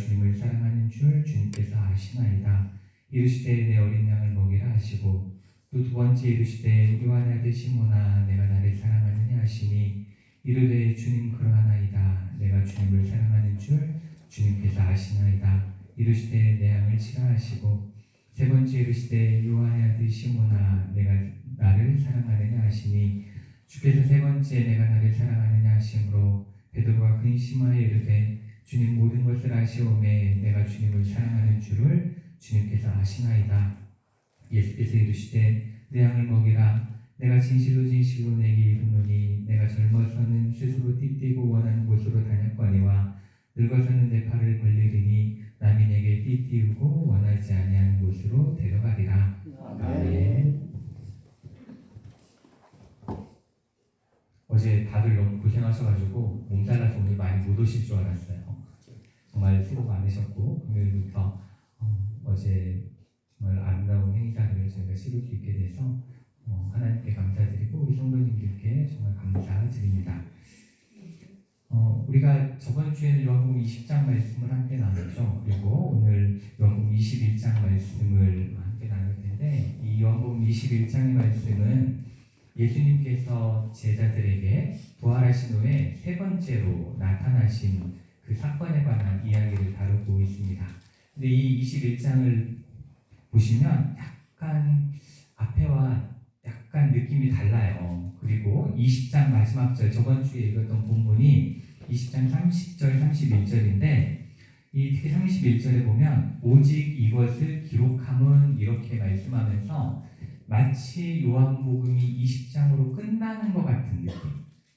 주님을 사랑하는 줄 주님께서 아시나이다. 이르시되 내 어린 양을 먹이라 하시고 또 두 번째 이르시되 요한의 아들 시몬아 내가 나를 사랑하느냐 하시니 이르되 주님 그러하나이다. 내가 주님을 사랑하는 줄 주님께서 아시나이다. 이르시되 내 양을 치라 하시고 세 번째 이르시되 요한의 아들 시몬아 내가 나를 사랑하느냐 하시니 주께서 세 번째 내가 나를 사랑하느냐 하심으로 베드로가 근심하여 이르되 주님 모든 것을 아시오매 내가 주님을 사랑하는 줄을 주님께서 아시나이다. 예수께서 이르시되 내 양을 먹이라. 내가 진실로 진실로 내게 이르노니 내가 젊어서는 스스로 띠띠고 원하는 곳으로 다녔거니와 늙어서는 내 팔을 벌리리니 남이 내게 띠띠우고 원하지 아니하는 곳으로 데려가리라. 아멘. 어제 다들 너무 고생하셔가지고 몸살나서 오늘 많이 못 오실 줄 알았어요. 정말 수고 많으셨고 금요일부터 어제 정말 아름다운 행사를 저희가 치를 수 있게 돼서 하나님께 감사드리고 우리 성도님들께 정말 감사드립니다. 우리가 저번 주에는 요한복음 20장 말씀을 함께 나눴죠. 그리고 오늘 요한복음 21장 말씀을 함께 나눌 텐데 이 요한복음 21장의 말씀은 예수님께서 제자들에게 부활하신 후에 세 번째로 나타나신 그 사건에 관한 이야기를 다루고 있습니다. 근데 이 21장을 보시면 약간 앞에와 약간 느낌이 달라요. 그리고 20장 마지막 절, 저번 주에 읽었던 본문이 20장 30절, 31절인데 이 특히 31절에 보면 오직 이것을 기록함은 이렇게 말씀하면서 마치 요한복음이 20장으로 끝나는 것 같은 느낌,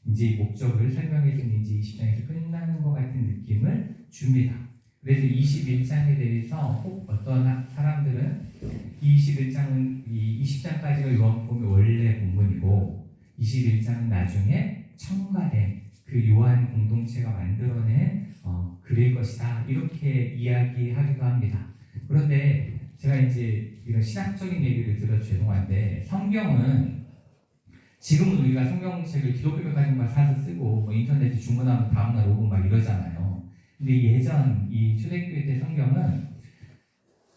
이제 목적을 설명해서 이제 20장에서 끝나는 것 같은 느낌을 줍니다. 그래서 21장에 대해서 꼭 어떤 사람들은 이 21장은 이 20장까지가 요한복음의 원래 본문이고 21장은 나중에 첨가된 그 요한 공동체가 만들어낸 글일 것이다, 이렇게 이야기하기도 합니다. 그런데 제가 이제 이런 신학적인 얘기를 들어서 죄송한데 성경은 지금은 우리가 성경책을 기독교백과님만 사서 쓰고 뭐 인터넷에 주문하면 다음날 오고 막 이러잖아요. 근데 예전 이 초대교회 때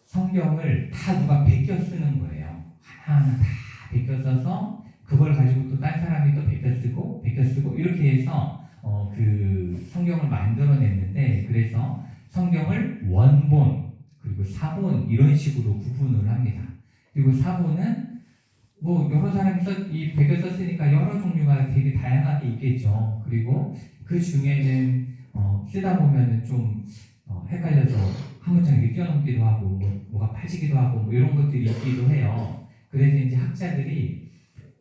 성경을 다 누가 베껴 쓰는 거예요. 하나하나 다 베껴 써서 그걸 가지고 또 딴 사람이 또 베껴 쓰고 이렇게 해서 그 성경을 만들어냈는데, 그래서 성경을 원본 그리고 사본 이런 식으로 구분을 합니다. 그리고 사본은 뭐 여러 사람이 베껴 썼으니까 여러 종류가 되게 다양하게 있겠죠. 그리고 그 중에는 쓰다 보면은 좀 헷갈려서 한 문장에 뛰어넘기도 하고 뭐가 빠지기도 하고 뭐 이런 것들이 있기도 해요. 그래서 이제 학자들이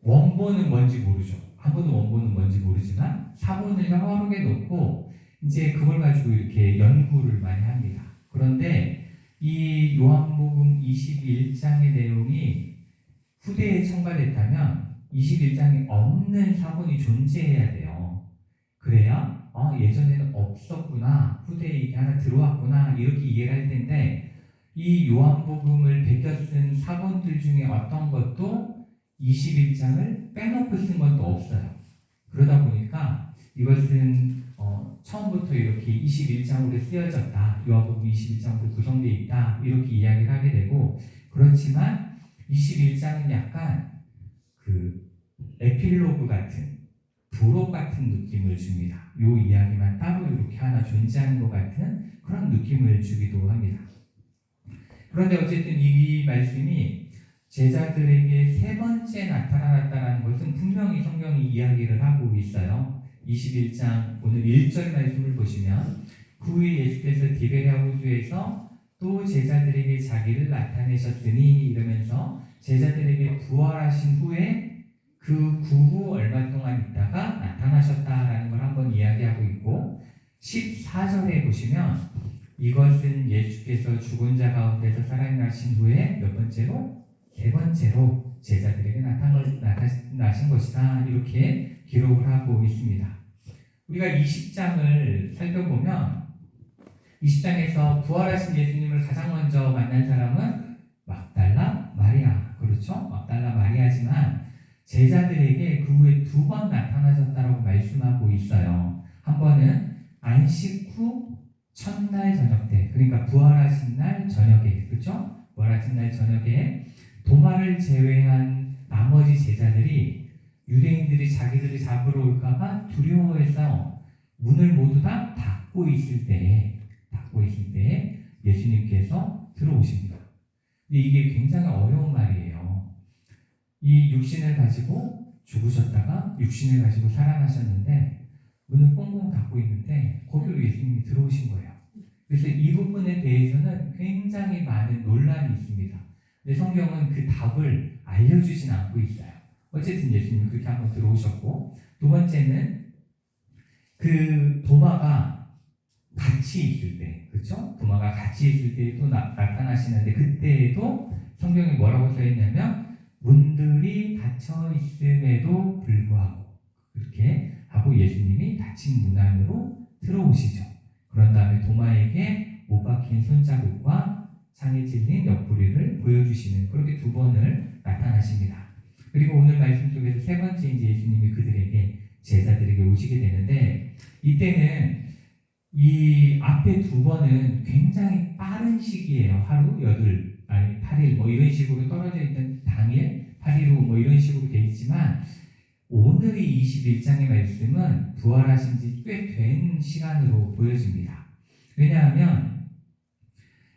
원본은 뭔지 모르죠. 아무도 원본은 뭔지 모르지만 사본을 여러 개 놓고 이제 그걸 가지고 이렇게 연구를 많이 합니다. 그런데 이 요한복음 21장의 내용이 후대에 첨가됐다면 21장에 없는 사본이 존재해야 돼요. 그래야 예전에는 없었구나, 후대에 이게 하나 들어왔구나, 이렇게 이해를 할 텐데 이 요한복음을 베껴 쓴 사본들 중에 어떤 것도 21장을 빼놓고 쓴 것도 없어요. 그러다 보니까 이것은 처음부터 이렇게 21장으로 쓰여졌다, 요한복음 21장으로 구성되어 있다, 이렇게 이야기를 하게 되고, 그렇지만 21장은 약간 그 에필로그 같은 부록 같은 느낌을 줍니다. 요 이야기만 따로 이렇게 하나 존재하는 것 같은 그런 느낌을 주기도 합니다. 그런데 어쨌든 이 말씀이 제자들에게 세 번째 나타났다는 것은 분명히 성경이 이야기를 하고 있어요. 21장 오늘 1절 말씀을 보시면 그 후에 예수께서 디베랴 호수에서 또 제자들에게 자기를 나타내셨으니 이러면서 제자들에게 부활하신 후에 그 후 얼마 동안 있다가 나타나셨다라는 걸 한번 이야기하고 있고, 14절에 보시면 이것은 예수께서 죽은 자 가운데서 살아나신 후에 몇 번째로? 세 번째로 제자들에게 나타나신 것이다, 이렇게 기록을 하고 있습니다. 우리가 20장을 살펴보면 20장에서 부활하신 예수님을 가장 먼저 만난 사람은 막달라 마리아, 그렇죠? 막달라 마리아지만 제자들에게 그 후에 두 번 나타나셨다라고 말씀하고 있어요. 한 번은 안식 후 첫날 저녁 때, 그러니까 부활하신 날 저녁에, 그렇죠? 부활하신 날 저녁에 도마를 제외한 나머지 제자들이 유대인들이 자기들이 잡으러 올까봐 두려워해서 문을 모두 다 닫고 있을 때에 예수님께서 들어오십니다. 근데 이게 굉장히 어려운 말이에요. 이 육신을 가지고 죽으셨다가 육신을 가지고 살아나셨는데 문을 꽁꽁 닫고 있는데 거기로 예수님이 들어오신 거예요. 그래서 이 부분에 대해서는 굉장히 많은 논란이 있습니다. 근데 성경은 그 답을 알려주진 않고 있어요. 어쨌든 예수님이 그렇게 한번 들어오셨고, 두 번째는 그 도마가 같이 있을 때, 그렇죠? 도마가 같이 있을 때 또 나타나시는데 그때에도 성경에 뭐라고 써 있냐면 문들이 닫혀 있음에도 불구하고 그렇게 하고 예수님이 닫힌 문 안으로 들어오시죠. 그런 다음에 도마에게 못 박힌 손자국과 창에 찔린 옆구리를 보여주시는, 그렇게 두 번을 나타나십니다. 그리고 오늘 말씀 속에서 세 번째 이제 예수님이 그들에게, 제자들에게 오시게 되는데, 이때는 이 앞에 두 번은 굉장히 빠른 시기예요. 하루, 8일 뭐 이런 식으로 떨어져 있는 당일 8일 후 뭐 이런 식으로 되어 있지만, 오늘이 21장의 말씀은 부활하신 지 꽤 된 시간으로 보여집니다. 왜냐하면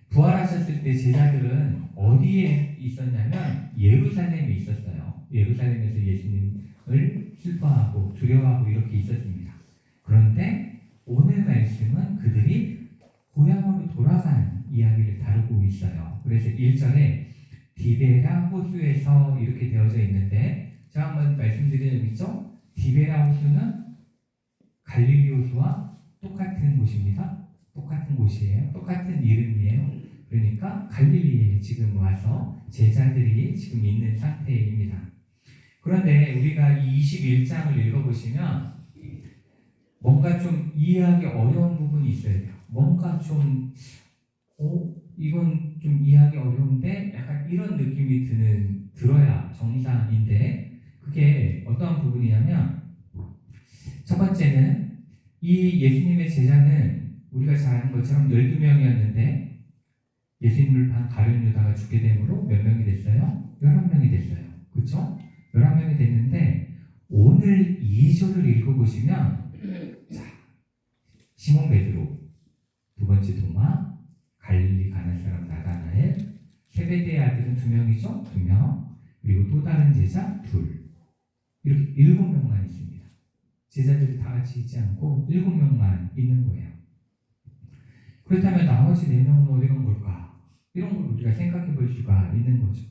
부활하셨을 때 제자들은 어디에 있었냐면 예루살렘에 있었어요. 예루살렘에서 예수님을 슬퍼하고 두려워하고 이렇게 있었습니다. 그런데 오늘 말씀은 그들이 고향으로 돌아간 이야기를 다루고 있어요. 그래서 1절에 디베라 호수에서 이렇게 되어져 있는데, 제가 한번 말씀드리는 거죠. 디베라 호수는 갈릴리 호수와 똑같은 곳입니다. 똑같은 곳이에요. 똑같은 이름이에요. 그러니까 갈릴리에 지금 와서 제자들이 지금 있는 상태입니다. 그런데 우리가 이 21장을 읽어보시면 뭔가 좀 이해하기 어려운 부분이 있어요. 뭔가 좀 이건 좀 이해하기 어려운데 약간 이런 느낌이 들어야 정상인데, 그게 어떤 부분이냐면, 첫 번째는 이 예수님의 제자는 우리가 잘 아는 것처럼 12명이었는데 예수님을 반 가룟 유다가 죽게 되므로 몇 명이 됐어요? 11명이 됐어요. 그렇죠? 11명이 됐는데 오늘 2절을 읽어보시면, 자, 시몬 베드로, 두 번째 도마, 갈릴리 가나 사람 나다나엘, 세베대의 아들은 2명이죠? 2명, 그리고 또 다른 제자 2, 이렇게 7명만 있습니다. 제자들이 다 같이 있지 않고 7명만 있는 거예요. 그렇다면 나머지 4명은 어디 간 걸까? 이런 걸 우리가 생각해 볼 수가 있는 거죠.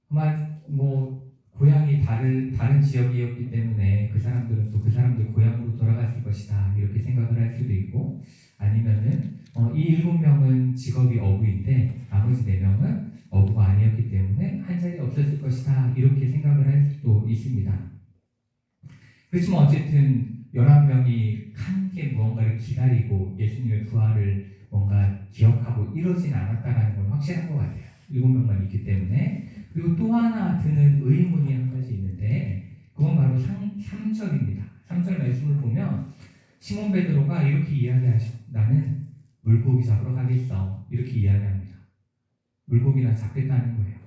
아마 뭐 고향이 다른 지역이었기 때문에 그 사람들은 또 그 사람들 고향으로 돌아갔을 것이다, 이렇게 생각을 할 수도 있고, 아니면은 이 7명은 직업이 어부인데 나머지 4명은 어부가 아니었기 때문에 한 자리 없었을 것이다, 이렇게 생각을 할 수도 있습니다. 그렇지만 어쨌든 11명이 함께 무언가를 기다리고 예수님의 부활을 뭔가 기억하고 이러진 않았다는 건 확실한 것 같아요. 7명만 있기 때문에. 그리고 또 하나 드는 의문이 한 가지 있는데, 그건 바로 3절입니다. 3절 말씀을 보면 시몬 베드로가 이렇게 이야기하죠. 나는 물고기 잡으러 가겠어, 이렇게 이야기합니다. 물고기나 잡겠다는 거예요.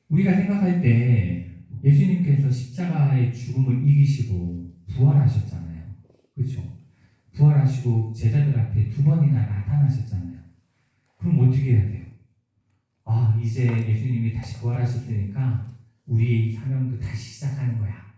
우리가 생각할 때 예수님께서 십자가의 죽음을 이기시고 부활하셨잖아요. 그렇죠? 부활하시고 제자들한테 2번이나 나타나셨잖아요. 그럼 어떻게 해야 돼요? 이제 예수님이 다시 부활하셨으니까 우리의 사명도 다시 시작하는 거야.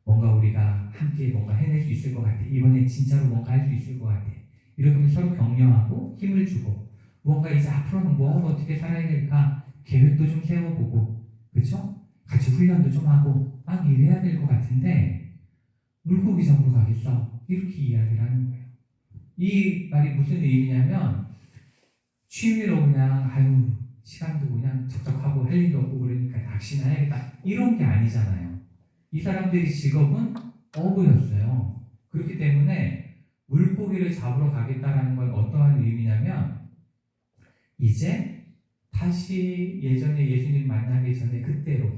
뭔가 우리가 함께 뭔가 해낼 수 있을 것 같아. 이번에 진짜로 뭔가 할 수 있을 것 같아. 이렇게 하면 서로 격려하고 힘을 주고, 뭔가 이제 앞으로는 뭘 어떻게 살아야 될까 계획도 좀 세워보고, 그렇죠? 같이 훈련도 좀 하고 막 이래야 될 것 같은데, 물고기 잡으러 가겠어, 이렇게 이야기를 하는 거예요. 이 말이 무슨 의미냐면, 취미로 그냥 시간도 그냥 적적하고 할 일도 없고 그러니까 낚시나 해야겠다, 이런 게 아니잖아요. 이 사람들의 직업은 어부였어요. 그렇기 때문에 물고기를 잡으러 가겠다라는 건 어떠한 의미냐면, 이제 다시 예전에 예수님 만나기 전에 그때로,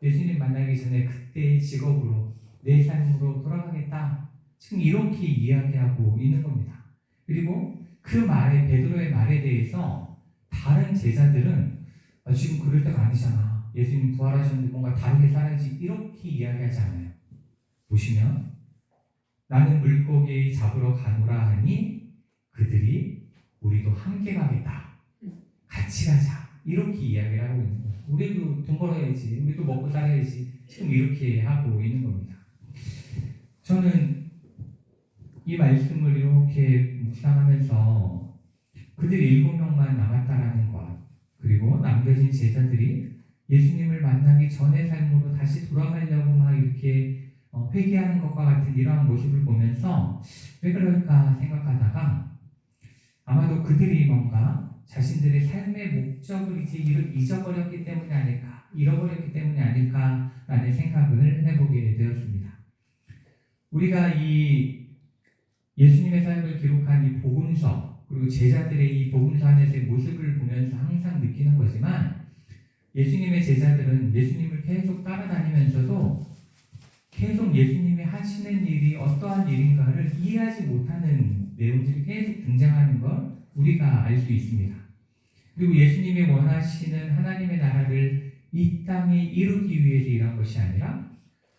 예수님 만나기 전에 그때의 직업으로, 내 삶으로 돌아가겠다. 지금 이렇게 이야기하고 있는 겁니다. 그리고 그 말에, 베드로의 말에 대해서 다른 제자들은 지금 그럴 때가 아니잖아. 예수님 부활하셨는데 뭔가 다르게 살아야지. 이렇게 이야기하지 않아요. 보시면 나는 물고기 잡으러 가노라 하니 그들이 우리도 함께 가겠다. 같이 가자. 이렇게 이야기를 하고 있는 거예요. 우리도 돈 벌어야지. 우리도 먹고 살아야지. 지금 이렇게 하고 있는 겁니다. 저는 이 말씀을 이렇게 묵상하면서 그들 7명만 남았다라는 것, 그리고 남겨진 제자들이 예수님을 만나기 전의 삶으로 다시 돌아가려고 막 이렇게 회개하는 것과 같은 이러한 모습을 보면서 왜 그럴까 생각하다가 아마도 그들이 뭔가 자신들의 삶의 목적을 이제 잊어버렸기 때문이 아닐까, 잃어버렸기 때문이 아닐까라는 생각을 해보게 되었습니다. 우리가 이 예수님의 삶을 기록한 이 복음서, 그리고 제자들의 이 복음서 안에서의 모습을 보면서 항상 느끼는 거지만, 예수님의 제자들은 예수님을 계속 따라다니면서도 계속 예수님이 하시는 일이 어떠한 일인가를 이해하지 못하는 내용들이 계속 등장하는 걸 우리가 알 수 있습니다. 그리고 예수님이 원하시는 하나님의 나라를 이 땅에 이루기 위해서 일한 것이 아니라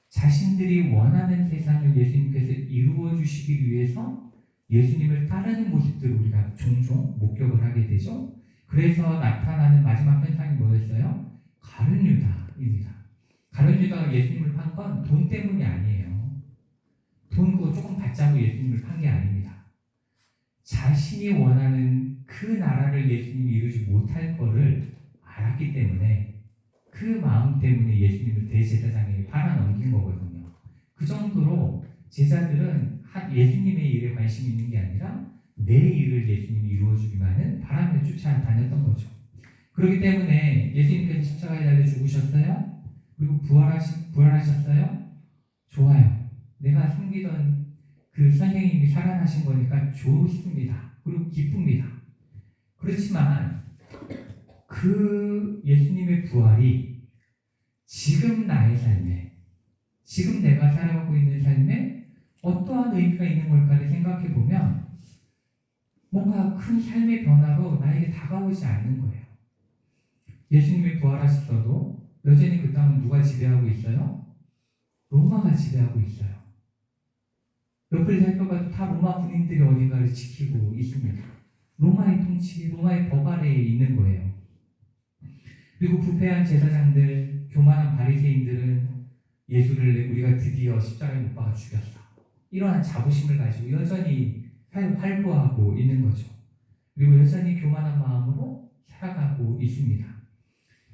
자신들이 원하는 세상을 예수님께서 이루어 주시기 위해서 예수님을 따르는 모습들을 우리가 종종 목격을 하게 되죠. 그래서 나타나는 마지막 현상이 뭐였어요? 가룟 유다입니다. 가룟 유다가 예수님을 판 건 돈 때문이 아니에요. 돈 그거 조금 받자고 예수님을 판 게 아닙니다. 자신이 원하는 그 나라를 예수님이 이루지 못할 거를 알았기 때문에 그 마음 때문에 예수님을 대제사장에게 팔아넘긴 거거든요. 그 정도로 제자들은 예수님의 일에 관심이 있는 게 아니라 내 일을 예수님이 이루어주기만은 바람을 쫓아다녔던 거죠. 그렇기 때문에 예수님께서 십자가에 달려 죽으셨어요? 그리고 부활하셨어요? 좋아요. 내가 섬기던 그 선생님이 살아나신 거니까 좋습니다. 그리고 기쁩니다. 그렇지만 그 예수님의 부활이 지금 나의 삶에, 지금 내가 살아가고 있는 삶에 어떠한 의미가 있는 걸까를 생각해 보면 뭔가 큰 삶의 변화로 나에게 다가오지 않는 거예요. 예수님이 부활하셨어도 여전히 그 땅은 누가 지배하고 있어요? 로마가 지배하고 있어요. 옆을 살펴봐도 다 로마 군인들이 어딘가를 지키고 있습니다. 로마의 통치, 로마의 법 아래에 있는 거예요. 그리고 부패한 제사장들, 교만한 바리새인들은 예수를 우리가 드디어 십자가에 못 박아 죽였어. 이러한 자부심을 가지고 여전히 활보하고 있는 거죠. 그리고 여전히 교만한 마음으로 살아가고 있습니다.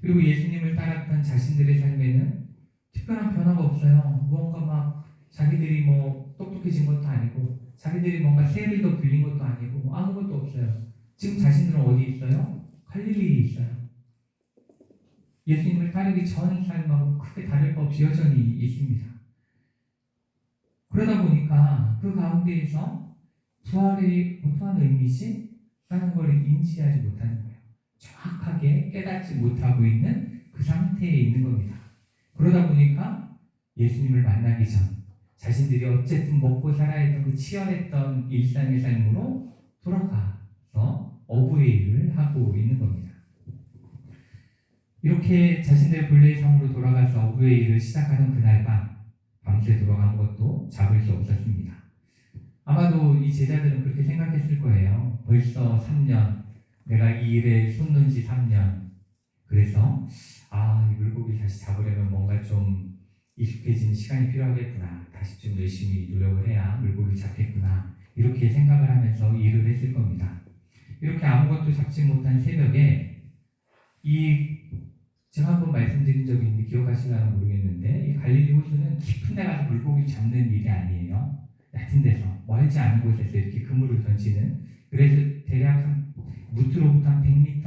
그리고 예수님을 따랐던 자신들의 삶에는 특별한 변화가 없어요. 무언가 막 자기들이 뭐 똑똑해진 것도 아니고 자기들이 뭔가 세를 더 불린 것도 아니고 아무것도 없어요. 지금 자신들은 어디 있어요? 갈릴리에 있어요. 예수님을 따르기 전 삶하고 크게 다를 바 없이 여전히 있습니다. 그러다 보니까 그 가운데에서 부활이 어떠한 의미지? 라는 걸 인지하지 못하는 거예요. 정확하게 깨닫지 못하고 있는 그 상태에 있는 겁니다. 그러다 보니까 예수님을 만나기 전 자신들이 어쨌든 먹고 살아야 했던 그 치열했던 일상의 삶으로 돌아가서 어부의 일을 하고 있는 겁니다. 이렇게 자신들의 본래의 삶으로 돌아가서 어부의 일을 시작하는 그날 밤새도록 아무것도 잡을 수 없었습니다. 아마도 이 제자들은 그렇게 생각했을 거예요. 벌써 3년, 내가 이 일에 손 놓은 지 3년. 그래서 이 물고기 다시 잡으려면 뭔가 좀 익숙해지는 시간이 필요하겠구나. 다시 좀 열심히 노력을 해야 물고기를 잡겠구나. 이렇게 생각을 하면서 일을 했을 겁니다. 이렇게 아무것도 잡지 못한 새벽에 제가 한번 말씀드린 적이 있는데 기억하시나요 모르겠는데 이 갈릴리 호수는 깊은 데 가서 물고기 잡는 일이 아니에요. 얕은 데서 멀지 않은 곳에서 이렇게 그물을 던지는, 그래서 대략 한 무트로부터 한 100m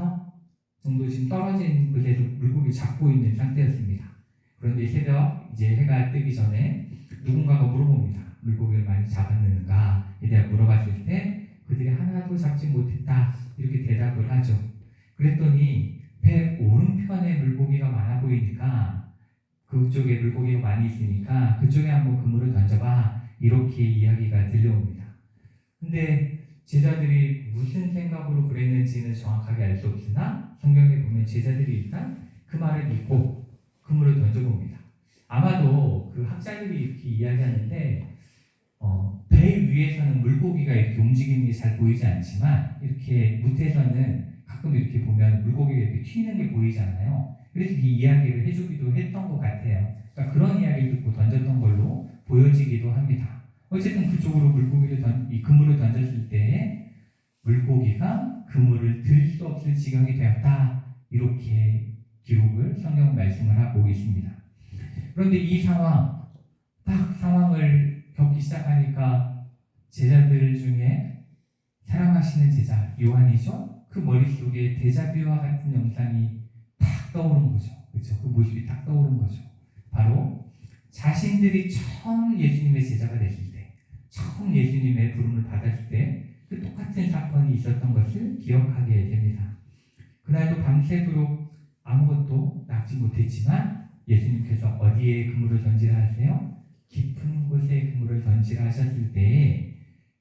정도 지금 떨어진 곳에서 물고기 잡고 있는 상태였습니다. 그런데 새벽 이제 해가 뜨기 전에 누군가가 물어봅니다. 물고기를 많이 잡았는가에 대해 물어봤을 때 그들이 하나도 잡지 못했다 이렇게 대답을 하죠. 그랬더니 배 오른편에 물고기가 많아 보이니까 그쪽에 물고기가 많이 있으니까 그쪽에 한번 그물을 던져봐 이렇게 이야기가 들려옵니다. 근데 제자들이 무슨 생각으로 그랬는지는 정확하게 알 수 없으나 성경에 보면 제자들이 일단 그 말을 믿고 그물을 던져봅니다. 아마도 그 학자들이 이렇게 이야기하는데 배 위에서는 물고기가 이렇게 움직이는 게 잘 보이지 않지만 이렇게 무태에서는 가끔 이렇게 보면 물고기가 이렇게 튀는 게 보이잖아요. 그래서 이 이야기를 해주기도 했던 것 같아요. 그러니까 그런 이야기를 듣고 던졌던 걸로 보여지기도 합니다. 어쨌든 그쪽으로 이 그물을 던졌을 때 물고기가 그물을 들 수 없을 지경이 되었다. 이렇게 기록을 성경 말씀을 하고 있습니다. 그런데 이 상황을 겪기 시작하니까 제자들 중에 사랑하시는 제자 요한이죠. 그 머릿속에 데자뷰와 같은 영상이 딱 떠오른 거죠. 그렇죠? 그 모습이 딱 떠오른 거죠. 바로 자신들이 처음 예수님의 제자가 됐을 때, 처음 예수님의 부름을 받았을 때 그 똑같은 사건이 있었던 것을 기억하게 됩니다. 그날도 밤새도록 아무것도 낚지 못했지만 예수님께서 어디에 그물을 던지라 하세요? 깊은 곳에 그물을 던지라 하셨을 때에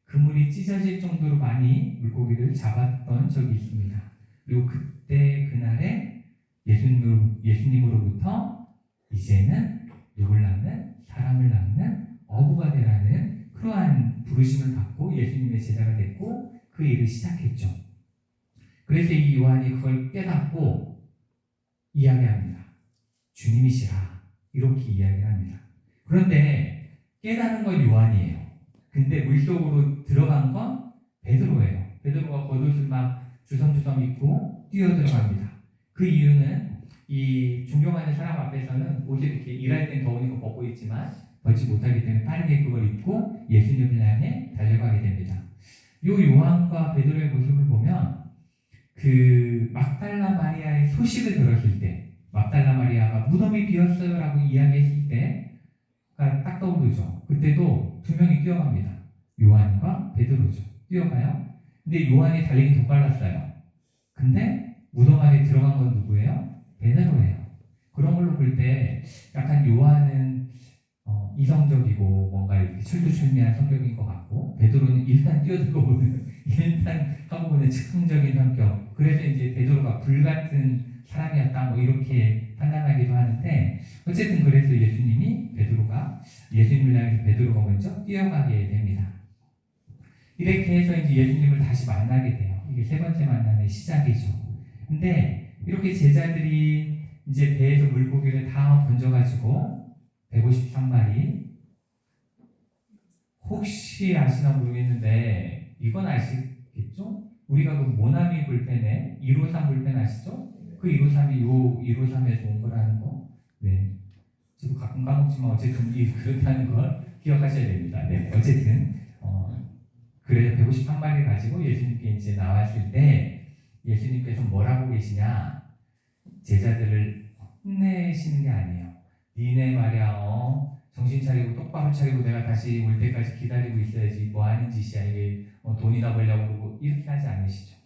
그물이 찢어질 정도로 많이 물고기를 잡았던 적이 있습니다. 그리고 그날에 예수님으로부터 이제는 누굴 낳는? 사람을 낳는 어부가 되라는 그러한 부르심을 받고 예수님의 제자가 됐고 그 일을 시작했죠. 그래서 이 요한이 그걸 깨닫고 이야기합니다. 주님이시라. 이렇게 이야기합니다. 그런데 깨달은 건 요한이에요. 근데 물속으로 들어간 건 베드로예요. 베드로가 겉옷을 막 주섬주섬 입고 뛰어들어갑니다. 그 이유는 이 존경하는 사람 앞에서는 옷을 이렇게 일할 땐 더우니까 벗고 있지만 벗지 못하기 때문에 빠르게 그걸 입고 예수님을 향해 달려가게 됩니다. 이 요한과 베드로의 모습을 보면 그 막달라 마리아의 소식을 들었을 때 막달라 마리아가 무덤이 비었어요 라고 이야기했을 때가 딱 떠오르죠. 그때도 두 명이 뛰어갑니다. 요한과 베드로죠. 뛰어가요. 근데 요한이 달리기 더 빨랐어요. 근데 무덤 안에 들어간 건 누구예요? 베드로예요. 그런 걸로 볼 때 약간 요한은 이성적이고 뭔가 이렇게 철두철미한 성격인 것 같고 베드로는 일단 뛰어들어오는 일단 하고 보는 즉흥적인 성격. 그래서 이제 베드로가 불같은 사람이었다 뭐 이렇게 판단하기도 하는데 어쨌든 그래서 예수님을 향해서 베드로가 먼저 뛰어가게 됩니다. 이렇게 해서 이제 예수님을 다시 만나게 돼요. 이게 세 번째 만남의 시작이죠. 근데 이렇게 제자들이 이제 배에서 물고기를 다 건져가지고 153마리 혹시 아시나 모르겠는데 이건 아시겠죠? 우리가 그 모나미 불펜에 153 불펜 아시죠? 그 153이 요 153에서 온 거라는 거. 네. 저도 가끔 까먹지만 어쨌든 그렇다는 걸 기억하셔야 됩니다. 네. 어쨌든 그래서 153마리를 가지고 예수님께 이제 나왔을 때 예수님께서 뭐라고 계시냐? 제자들을 혼내시는 게 아니에요. 니네 말이야, 정신 차리고 똑바로 차리고 내가 다시 올 때까지 기다리고 있어야지 뭐 하는 짓이야 이게 돈이나 벌려고 그러고 이렇게 하지 않으시죠.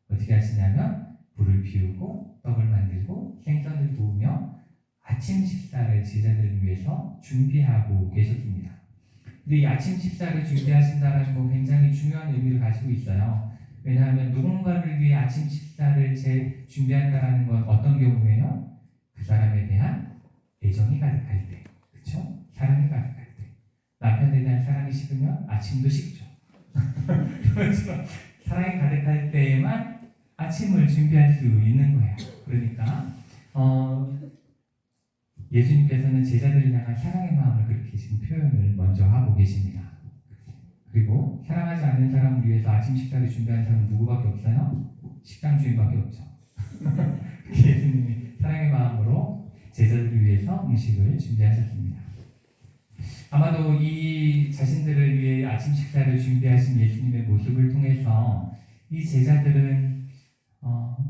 어떻게 하시냐면 불을 피우고 떡을 만들고 생선을 구우며 아침 식사를 제자들을 위해서 준비하고 계셨습니다. 근데 이 아침 식사를 준비하신다는 건 굉장히 중요한 의미를 가지고 있어요. 왜냐하면 누군가를 위해 아침 식사를 준비한다는 건 어떤 경우예요? 그 사람에 대한 애정이 가득할 때, 그렇죠? 사랑이 가득할 때. 남편에 대한 사랑이 식으면 아침도 식죠. 그렇지만 사랑이 가득할 때에만 아침을 준비할 수 있는 거예요. 그러니까 예수님께서는 제자들을 향한 사랑의 마음을 그렇게 지금 표현을 먼저 하고 계십니다. 그리고 사랑하지 않는 사람을 위해서 아침 식사를 준비하는 사람은 누구밖에 없어요? 식당 주인밖에 없죠. 예수님이 사랑의 마음으로 제자들을 위해서 음식을 준비하셨습니다. 아마도 이 자신들을 위해 아침 식사를 준비하신 예수님의 모습을 통해서 이 제자들은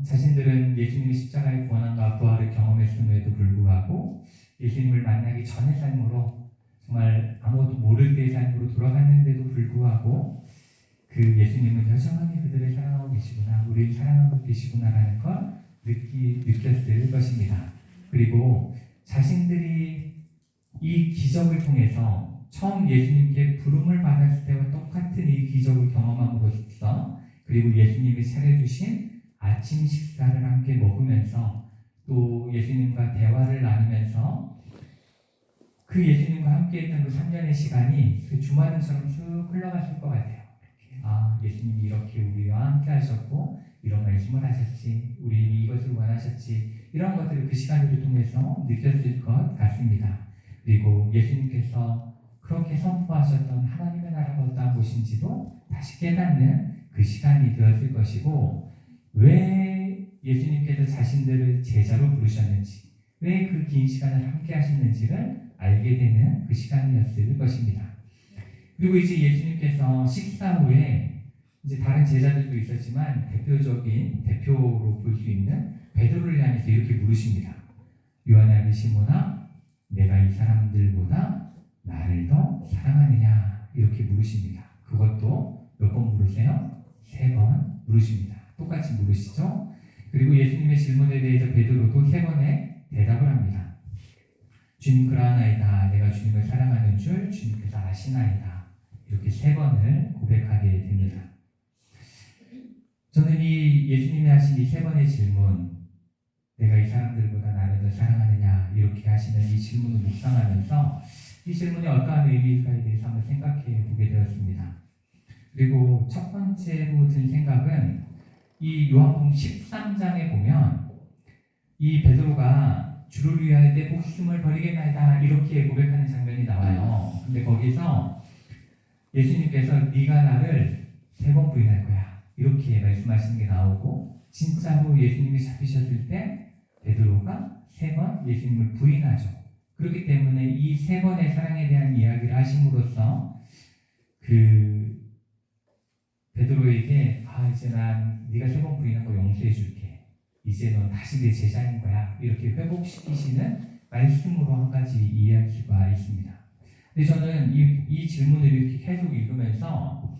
자신들은 예수님의 십자가의 고난과 부활을 경험했음에도 불구하고 예수님을 만나기 전의 삶으로 정말 아무것도 모를 때의 삶으로 돌아갔는데도 불구하고 그 예수님은 여전히 그들을 사랑하고 계시구나, 우리를 사랑하고 계시구나라는 걸 느꼈을 것입니다. 그리고 자신들이 이 기적을 통해서 처음 예수님께 부름을 받았을 때와 똑같은 이 기적을 경험함으로써 그리고 예수님이 차려주신 아침 식사를 함께 먹으면서 또 예수님과 대화를 나누면서 그 예수님과 함께 했던 그 3년의 시간이 그 주마등처럼 쭉 흘러갔을 것 같아요. 아, 예수님이 이렇게 우리와 함께 하셨고 이런 말씀을 하셨지, 우리 이것을 원하셨지, 이런 것들을 그 시간을 통해서 느꼈을 것 같습니다. 그리고 예수님께서 그렇게 선포하셨던 하나님의 나라가 어떠한 곳인지도 다시 깨닫는 그 시간이 되었을 것이고, 왜 예수님께서 자신들을 제자로 부르셨는지, 왜 그 긴 시간을 함께 하셨는지를 알게 되는 그 시간이었을 것입니다. 그리고 이제 예수님께서 식사 후에 이제 다른 제자들도 있었지만 대표로 볼 수 있는 베드로를 향해서 이렇게 물으십니다. 요한의 아들 시몬아, 내가 이 사람들보다 나를 더 사랑하느냐? 이렇게 물으십니다. 그것도 몇 번 물으세요? 3번 물으십니다. 똑같이 물으시죠? 그리고 예수님의 질문에 대해서 베드로도 3번의 대답을 합니다. 주님 그러하나이다. 내가 주님을 사랑하는 줄 주님께서 아시나이다. 이렇게 3번을 고백하게 됩니다. 저는 이 예수님이 하신 이 3번의 질문, 내가 이 사람들보다 나를 더 사랑하느냐 이렇게 하시는 이 질문을 묵상하면서 이 질문이 어떠한 의미일까에 대해서 한번 생각해 보게 되었습니다. 그리고 첫 번째로 든 생각은 이 요한복음 13장에 보면 이 베드로가 주를 위하여 내 목숨을 버리겠나이다 이렇게 고백하는 장면이 나와요. 근데 거기서 예수님께서 네가 나를 3번 부인할 거야 이렇게 말씀하시는 게 나오고, 진짜로 예수님이 잡히셨을 때 베드로가 3번 예수님을 부인하죠. 그렇기 때문에 이 3번의 사랑에 대한 이야기를 하심으로써 그 베드로에게 이제 난 네가 3번 부인한 거 용서해 줄게, 이제 넌 다시 내 제자인 거야 이렇게 회복시키시는 말씀으로 한 가지 이해할 수가 있습니다. 근데 저는 이 질문을 이렇게 계속 읽으면서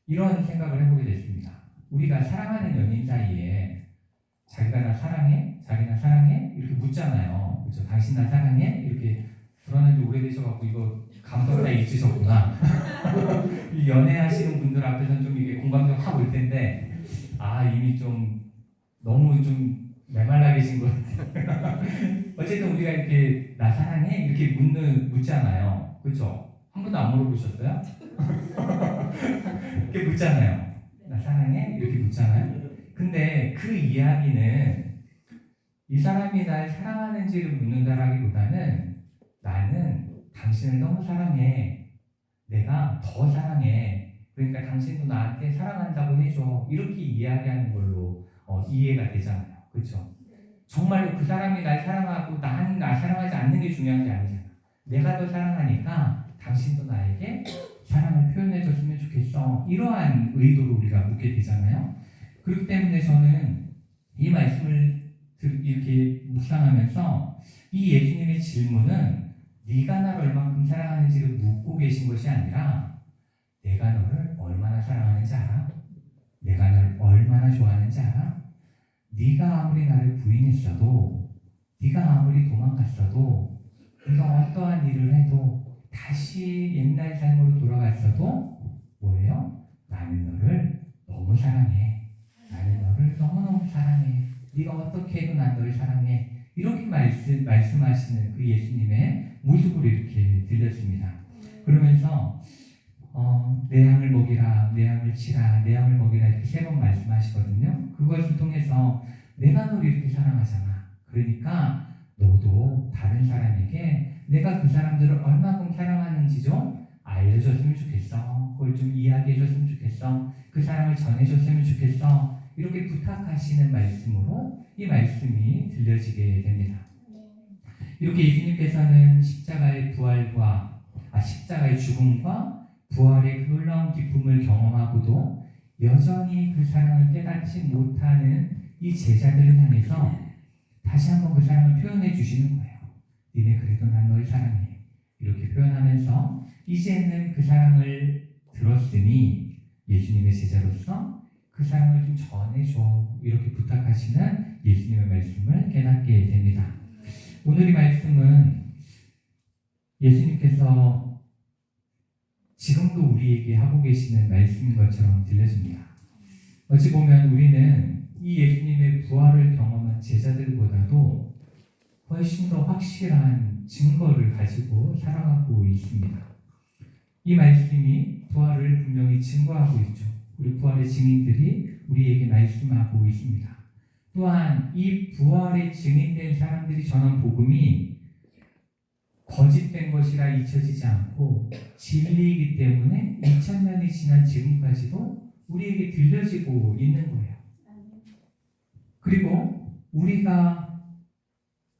이런 생각을 해보게 됐습니다. 우리가 사랑하는 연인 사이에 자기가 나 사랑해? 자기 나 사랑해? 이렇게 묻잖아요. 그렇죠? 당신 나 사랑해? 이렇게 불안한 지 오래되셔갖고 이거 감동 다 잊으셨구나. 이 연애하시는 분들 앞에서는 좀 이게 공감대가 확 올 텐데, 이미 좀 너무 좀 메말라 계신 것 같아요. 어쨌든 우리가 이렇게 나 사랑해? 이렇게 묻잖아요. 그렇죠? 한 번도 안 물어보셨어요? 이렇게 묻잖아요. 나 사랑해? 이렇게 묻잖아요. 근데 그 이야기는 이 사람이 날 사랑하는지를 묻는다라기보다는 나는 당신을 너무 사랑해. 내가 더 사랑해. 그러니까 당신도 나한테 사랑한다고 해줘. 이렇게 이야기하는 걸로 이해가 되잖아요. 그렇죠? 정말로 그 사람이 날 사랑하고 나는 나 사랑하지 않는 게 중요한 게 아니잖아. 내가 더 사랑하니까 당신도 나에게 사랑을 표현해줬으면 좋겠어. 이러한 의도로 우리가 묻게 되잖아요. 그렇기 때문에 저는 이 말씀을 이렇게 묵상하면서 이 예수님의 질문은 네가 나를 얼만큼 사랑하는지를 묻고 계신 것이 아니라 내가 너를 얼마나 사랑하는지 알아? 내가 널 얼마나 좋아하는지 알아? 네가 아무리 나를 부인했어도, 네가 아무리 도망갔어도, 네가 어떠한 일을 해도, 다시 옛날 삶으로 돌아갔어도 뭐예요? 나는 너를 너무 사랑해. 나는 너를 너무너무 사랑해. 네가 어떻게 해도 난 너를 사랑해. 이렇게 말씀하시는 그 예수님의 모습으로 이렇게 들렸습니다. 그러면서 내 양을 먹이라, 내 양을 치라, 내 양을 먹이라 이렇게 3번 말씀하시거든요. 그것을 통해서 내가 너를 이렇게 사랑하잖아. 그러니까 너도 다른 사람에게 내가 그 사람들을 얼마큼 사랑하는지 좀 알려줬으면 좋겠어. 그걸 좀 이야기해줬으면 좋겠어. 그 사랑을 전해줬으면 좋겠어. 이렇게 부탁하시는 말씀으로 이 말씀이 들려지게 됩니다. 이렇게 예수님께서는 십자가의 죽음과 부활의 그 놀라운 기쁨을 경험하고도 여전히 그 사랑을 깨닫지 못하는 이 제자들을 향해서 다시 한번 그 사랑을 표현해 주시는 거예요. 니네 그래도 난 널 사랑해. 이렇게 표현하면서 이제는 그 사랑을 들었으니 예수님의 제자로서 그 사랑을 좀 전해줘. 이렇게 부탁하시는 예수님의 말씀을 깨닫게 됩니다. 오늘 이 말씀은 예수님께서 지금도 우리에게 하고 계시는 말씀인 것처럼 들려집니다. 어찌 보면 우리는 이 예수님의 부활을 경험한 제자들보다도 훨씬 더 확실한 증거를 가지고 살아가고 있습니다. 이 말씀이 부활을 분명히 증거하고 있죠. 우리 부활의 증인들이 우리에게 말씀하고 있습니다. 또한 이 부활의 증인된 사람들이 전한 복음이 거짓된 것이라 잊혀지지 않고 진리이기 때문에 2000년이 지난 지금까지도 우리에게 들려지고 있는 거예요. 그리고 우리가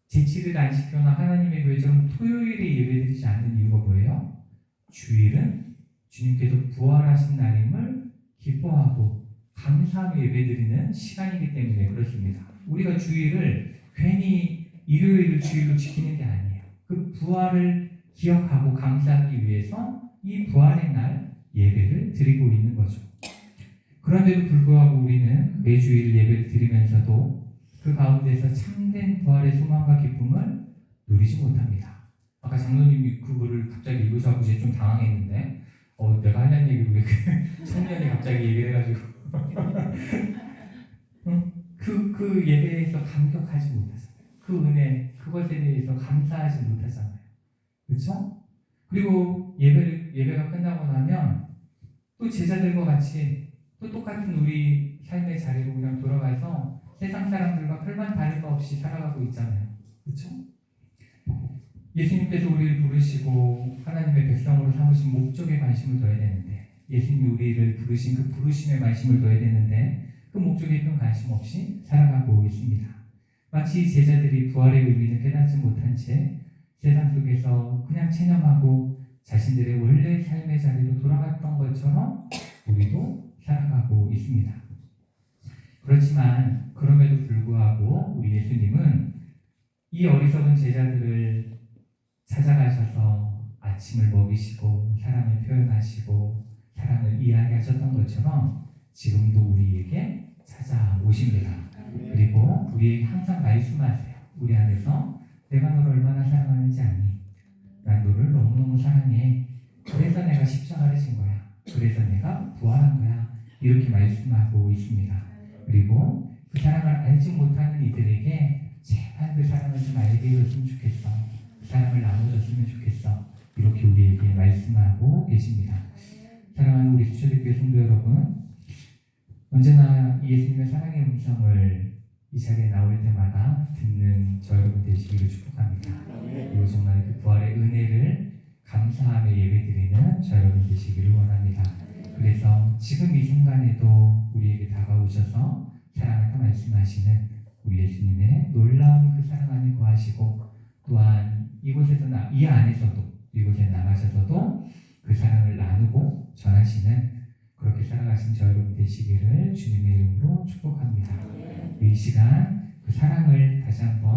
제7일 안식교나 하나님의 교회처럼 토요일에 예배드리지 않는 이유가 뭐예요? 주일은 주님께서 부활하신 날임을 기뻐하고 감사하며 예배드리는 시간이기 때문에 그렇습니다. 우리가 주일을 괜히 일요일을 주일로 지키는 게 아니에요. 그 부활을 기억하고 감사하기 위해서 이 부활의 날 예배를 드리고 있는 거죠. 그런데도 불구하고 우리는 매주일 예배를 드리면서도 그 가운데서 참된 부활의 소망과 기쁨을 누리지 못합니다. 아까 장로님이 그거를 갑자기 읽으셔서 제가 좀 당황했는데 내가 하려는 얘기를 왜 청년이 갑자기 얘기를 해가지고 그 예배에서 감격하지 못하잖아요. 그 은혜, 그것에 대해서 감사하지 못하잖아요. 그렇죠? 그리고 예배가 끝나고 나면 또 제자들과 같이 또 똑같은 우리 삶의 자리로 그냥 돌아가서 세상 사람들과 별반 다를 거 없이 살아가고 있잖아요. 그렇죠? 예수님께서 우리를 부르시고 하나님의 백성으로 삼으신 목적에 관심을 둬야 되는데, 예수님이 우리를 부르신 그 부르심에 관심을 둬야 되는데 그 목적에 큰 관심 없이 살아가고 있습니다. 마치 제자들이 부활의 의미를 깨닫지 못한 채 세상 속에서 그냥 체념하고 자신들의 원래 삶의 자리로 돌아갔던 것처럼 우리도 살아가고 있습니다. 그렇지만 그럼에도 불구하고 우리 예수님은 이 어리석은 제자들을 찾아가셔서 아침을 먹이시고 사랑을 표현하시고 사랑을 이야기하셨던 것처럼 지금도 우리에게 찾아오십니다. 그리고 우리에게 항상 말씀하세요. 우리 안에서 내가 너를 얼마나 사랑하는지 아니? 난 너를 너무너무 사랑해. 그래서 내가 십자가를 진 거야. 그래서 내가 부활한 거야. 이렇게 말씀하고 있습니다. 그리고 그 사랑을 알지 못하는 이들에게 제발 그 사랑을 좀 알게 해줬으면 좋겠어. 그 사랑을 나눠줬으면 좋겠어. 이렇게 우리에게 말씀하고 계십니다. 사랑하는 우리 수초대교회 성도 여러분, 언제나 예수님의 사랑의 음성을 이 자리에 나올 때마다 듣는 저 여러분 되시기를 축복합니다. 그리고 정말 그 부활의 은혜를 감사하며 예배드리는 저 여러분 되시기를 원합니다. 그래서 지금 이 순간에도 우리에게 다가오셔서 사랑한다 말씀하시는 우리 예수님의 놀라운 그 사랑 안에 거하시고, 또한 이곳에서 이 안에서도 이곳에 나가셔서도 그 사랑을 나누고 전하시는 그렇게 살아가신 저 여러분 되시기를 주님의 이름으로 축복합니다. 이 시간 그 사랑을 다시 한번